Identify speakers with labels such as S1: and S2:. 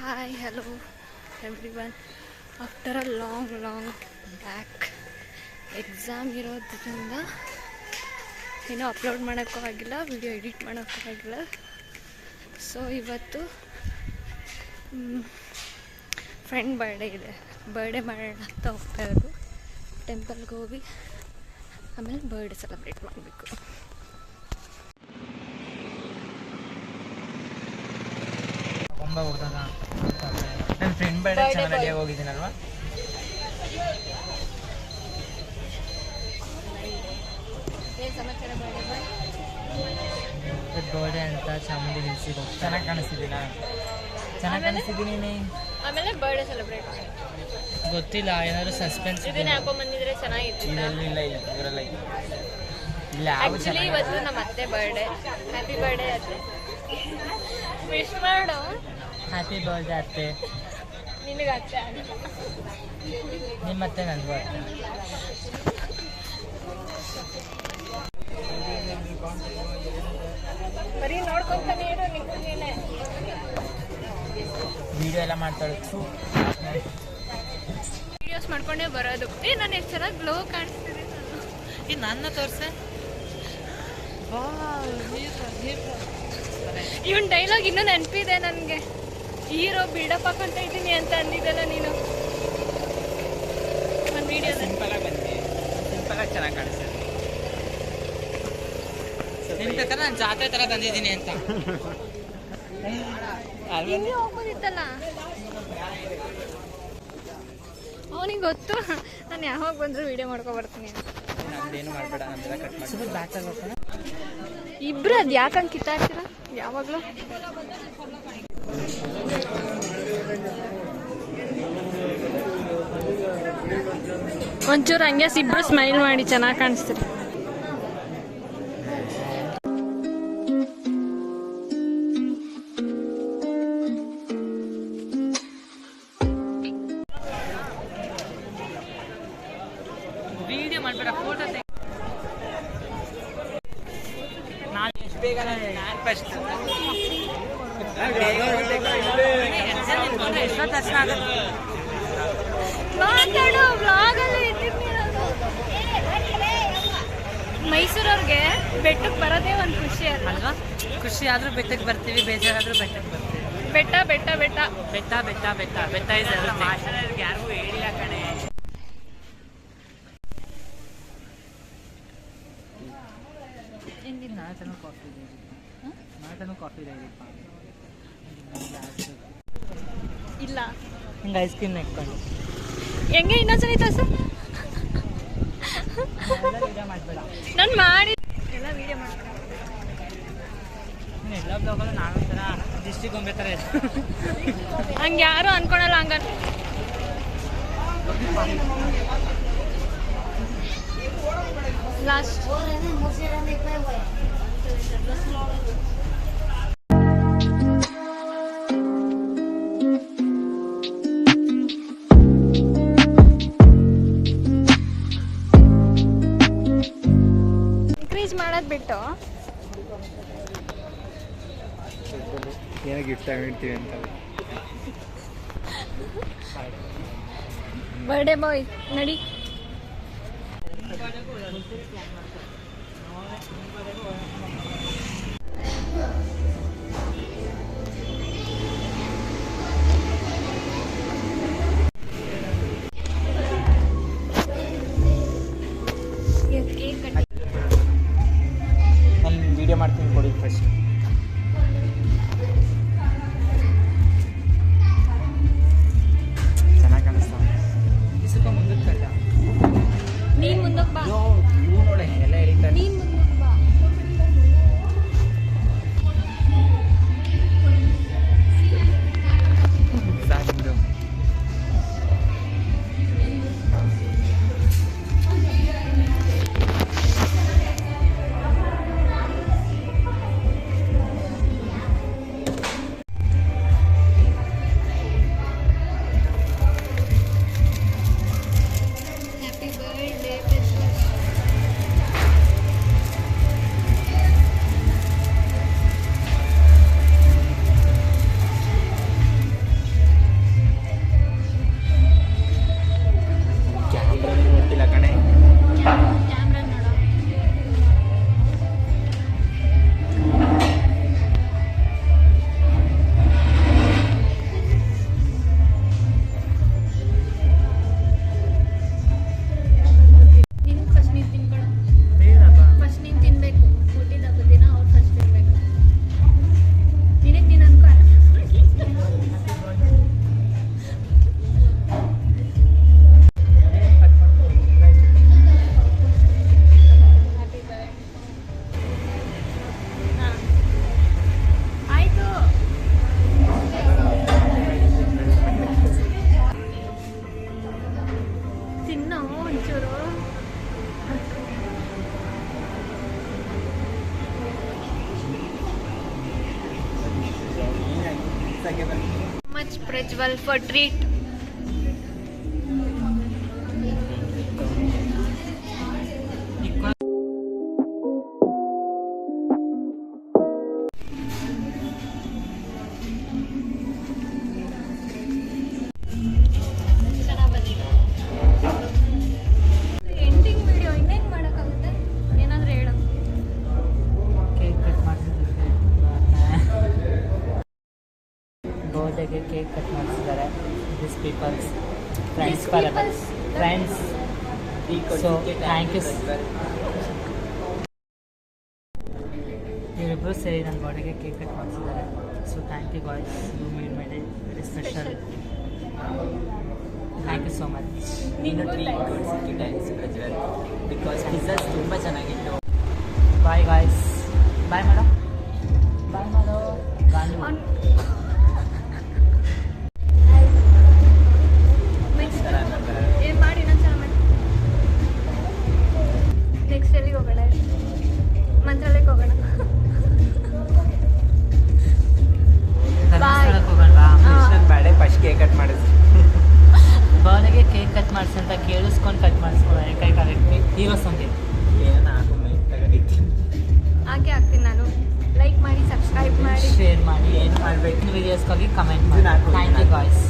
S1: Hi, hello everyone. After a long back exam ಇರೋದ್ರಿಂದ ಇನ್ನೂ upload ಮಾಡೋಕ್ಕೂ ಆಗಿಲ್ಲ, ವಿಡಿಯೋ ಎಡಿಟ್ ಮಾಡೋಕ್ಕೂ ಆಗಿಲ್ಲ. ಸೊ ಇವತ್ತು ಫ್ರೆಂಡ್ ಬರ್ಡೇ ಇದೆ, ಬರ್ಡೇ ಮಾಡೋಣ ಅಂತ ಹೋಗ್ತಾ ಇರೋದು. ಟೆಂಪಲ್ಗೆ ಹೋಗಿ ಆಮೇಲೆ ಬರ್ಡೇ ಸೆಲೆಬ್ರೇಟ್ ಮಾಡಬೇಕು.
S2: ನನ್ನ ಫ್ರೆಂಡ್ ಬರ್ಡೇ ಚೆನ್ನಾಗಿ ಹೋಗಿದ್ದೀನಲ್ವಾ. ಬರ್ಡೇ ಅಂತ ಚಾಮುಂಡಿ ಹಿಲ್ಸಿಗೆ ಹೋಗಿ ಚೆನ್ನಾಗಿ ಕಾಣಿಸ್ತಿದ್ದೀನ, ಚೆನ್ನಾಗಿ ಕಾಣಿಸ್ತಿದ್ದೀನಿ.
S1: ಆಮೇಲೆ ಬರ್ಡೇ ಸೆಲೆಬ್ರೇಟ್
S2: ಗೊತ್ತಿಲ್ಲ, ಏನಾದ್ರು ಸಸ್ಪೆನ್ಸ್
S1: ಇದನ್ನ ಹಾಕೊಂಡ್ ಬಂದಿದ್ರೆ ಚೆನ್ನಾಗಿತ್ತು.
S2: ಇಲ್ಲ ಇವರೆಲ್ಲ ಇಲ್ಲ.
S1: ಆಕ್ಚುಲಿ ಇವತ್ತು ನಮ್ಮ ಅತ್ತೆ ಬರ್ಡೇ. ಹ್ಯಾಪಿ ಬರ್ಡೇ ಅತ್ತೆ, ವಿಶ್ ಮಾಡು.
S2: ಹ್ಯಾಪಿ ಬರ್ಡೇ ಅತ್ತೆ.
S1: ನಿನಗೆ ಅತ್ತೆ
S2: ನಿಮ್ಮತ್ತೆ ನಂದು ಅತ್ತೆ.
S1: ಬರೀ ನೋಡ್ಕೊಂತಾನೆ ಇರು, ನೀನೆ
S2: ವಿಡಿಯೋ ಎಲ್ಲ ಮಾಡ್ತಾಳೆ.
S1: ವಿಡಿಯೋಸ್ ಮಾಡ್ಕೊಂಡೇ ಬರೋದು. ನಾನು ಎಷ್ಟು ಚೆನ್ನಾಗಿ ಗ್ಲೋ ಕಾಣಿಸ್ತಿದೆ.
S2: ಈ ನನ್ನ ತೋರ್ಸೆ.
S1: ಇವನ್ ಡೈಲಾಗ್ ಇನ್ನೂ ನೆನಪಿದೆ ನನಗೆ. ಹೀರೋ ಬಿಲ್ಡಪ್ ಹಾಕೊಂತ ಇದ್ದೀನಿ ಅಂತ ಅಂದಿದ್ದಲ್ಲ ನೀನು ಒಂದು ವಿಡಿಯೋ.
S2: ಸಿಂಪಲ್ ಆಗಿ ಬಂದಿ, ಸಿಂಪಲ್ ಆಗಿ ಚೆನ್ನಾಗಿ ಕಾಣಿಸ್ತದೆ. ನಿನ್ನ ಪ್ರಕಾರ ನಾನು ಜಾತ್ರೆ ಥರ ಬಂದಿದ್ದೀನಿ ಅಂತ
S1: ಹಿಂಗೆ ಹೋಗ್ಬೋದಿತ್ತಲ್ಲ. ಅವನಿಗೆ ಗೊತ್ತು ನಾನು ಯಾವಾಗ ಬಂದರೂ ವಿಡಿಯೋ ಮಾಡ್ಕೊ ಬರ್ತೀನಿ.
S2: ಏನು ಮಾಡಬೇಡ, ನಮ್ಮೆಲ್ಲ ಕಟ್ ಮಾಡಿ ಬ್ಯಾಕ್ ಆಗೋಣ.
S1: ಇಬ್ರು ಅದು ಯಾಕಂಗೆ ಕಿತ್ತಾಡ್ತೀರ ಯಾವಾಗಲೂ? ಒಂಚೂರು ಹಂಗೆ ಇಬ್ರು ಸ್ಮೈಲ್ ಮಾಡಿ ಚೆನ್ನಾಗಿ ಕಾಣಿಸ್ತೀರಿ.
S2: ವಿಡಿಯೋ ಮಾಡಬೇಡ, ಫೋಟೋ ತೆಗೆ. ನಾನು ಎಷ್ಟು ಬೇಗ ನಾನು ಫಸ್ಟ್ ಎಷ್ಟೋ ತಕ್ಷಣ ಆಗುತ್ತೆ.
S1: ಮಾತಾಡು, ವ್ಲಾಗಲ್ಲಿ ಇಟ್ಟಿರ್ತೀನಿ. ಮೈಸೂರವ್ರಿಗೆ ಬೆಟ್ಟಕ್ಕೆ ಬರೋದೇ ಒಂದು ಖುಷಿ
S2: ಅಲ್ವಾ? ಖುಷಿ ಆದ್ರೂ ಬೆಟ್ಟಕ್ಕೆ ಬರ್ತೀವಿ, ಬೇಜಾರಾದ್ರೂ ಬೆಟ್ಟಕ್ಕೆ ಬರ್ತೀವಿ.
S1: ಬೆಟ್ಟ ಬೆಟ್ಟ ಬೆಟ್ಟ
S2: ಬೆಟ್ಟ ಬೆಟ್ಟ ಬೆಟ್ಟ ಬೆಟ್ಟ ಯಾರಿಗೂ ಹೇಳಿಲ್ಲ ಕಣೆ.
S1: ಇಲ್ಲ
S2: ಹಿಂಗೆ ಐಸ್ ಕ್ರೀಮ್ ನೆಕ್ಕೊಂಡು
S1: ಹೆಂಗೆ ಇನ್ನೊಂದ್ಸರಿ ತೋರ್ಸು.
S2: ಮಾಡಬೇಡ,
S1: ನಾನು ಮಾಡಿ ಎಲ್ಲ ವಿಡಿಯೋ ಮಾಡ್ತೀನಿ.
S2: ಎಲ್ಲ ಬ್ಲಾಗಲ್ಲೂ ನಾನು ಒಂಥರ ದಿಷ್ಟಿ ಗೊಂಬೆ ಥರ
S1: ಹಂಗೆ ಯಾರು ಅನ್ಕೊಳಲ್ಲ. ಹಂಗ ಲಾಸ್ಟ್ ಮಾಡೋದು ಬಿಟ್ಟು
S2: ಏನೋ ಗಿಫ್ಟ್ ತಗೊಂಡಿರ್ತೀವಿ ಅಂತ.
S1: ಬರ್ಡೇ ಬಾಯ್ ನಡಿ.
S2: ನಾನು ವಿಡಿಯೋ ಮಾಡ್ತೀನಿ, ಕೊಡಿ ಫಸ್ಟ್. ಚೆನ್ನಾಗಿ ಕಾಣಿಸ್ತಾವೆ. ಇಸುಕ ಮುಂದಕ್ಕೆ ಕಳ್ಳ
S1: ನೀನ್ ಮುಂದಕ್ಕೆ ಬಾ.
S2: ನೋಡಿ ಎಲ್ಲ ಹೇಳ್ತಾರೆ.
S1: ನೀನ್ ಮುಂದಕ್ಕೆ ಬಾ. ಮಚ್ Prajwal for treat. Ending video ಇನ್ನೇನು ಮಾಡೋಕ್ಕಾಗುತ್ತೆ? ಏನಾದರೂ ಹೇಳು.
S2: ಕೇಕ್ ಕಟ್ ಮಾಡಿಸಿದ್ದಕ್ಕೆ ಗೋಡೆಗೆ ಕೇಕ್ ಕಟ್ ಮಾಡಿಸಿದ್ದಾರೆ. This peoples friends friends. So thank you. ಇವರಿಬ್ಬರು ಸೇರಿ ನನ್ನ ಗೋಡೆಗೆ ಕೇಕ್ ಕಟ್ ಮಾಡಿಸಿದ್ದಾರೆ. So thank you guys, you made my day very special. Thank you so much.
S3: ನೀನು ಟ್ರೀಟ್ ಕೊಡಿಸಿದ್ದು ಥ್ಯಾಂಕ್ಸ್ ಪ್ರಜ್ವಲ್, ಬಿಕಾಸ್ ಪಿಜ್ಜಾಸ್ ತುಂಬ ಚೆನ್ನಾಗಿತ್ತು.
S2: Bye guys. Bye madam. ಬಾಯ್ ಮಾಡೋ ಗಾಂಧಿ.
S1: ಏನು ಮಾಡಿ ಇನ್ನೊಂದ್ಸಲ ಮಾಡಿ. ನೆಕ್ಸ್ಟ್ ಎಲ್ಲಿಗೆ ಹೋಗೋಣ? ಮಂತ್ರಾಲಯಕ್ಕೆ ಹೋಗೋಣ.
S2: ಧರ್ಮಸ್ಥಳಕ್ಕೆ ಹೋಗೋಣವಾ?
S3: ನನ್ನ ಬ್ಯಾಡೆ ಫಸ್ಟ್ ಕೇಕ್ ಕಟ್ ಮಾಡಿದ್ರು.
S2: ಬಾಲಿಗೆ ಕೇಕ್ ಕಟ್ ಮಾಡಿಸಿ ಅಂತ ಕೇಳಿಸ್ಕೊಂಡು ಕಟ್ ಮಾಡಿಸ್ಕೊಳ್ಳೋಣ. ಕೈ ಕಾಲಕ್ಕೆ ಹೀರೋಸ್ ಅಂತ
S3: ಏನೋ ಹಾಕು ಮೈ ತಗೊಂಡಿತ್ತು.
S1: ಹಾಗೆ ಆಗ್ತೀನಿ ನಾನು. ಲೈಕ್ ಮಾಡಿ, ಸಬ್ಸ್ಕ್ರೈಬ್ ಮಾಡಿ,
S2: ಶೇರ್ ಮಾಡಿ.
S3: ಏನು ಮಾಡಬೇಕು?
S2: ವೀಡಿಯೋಸ್ಗಾಗಿ ಕಮೆಂಟ್ ಮಾಡಿ.
S3: ಇದನ್ನ ಹಾಕು.
S2: Thank you guys.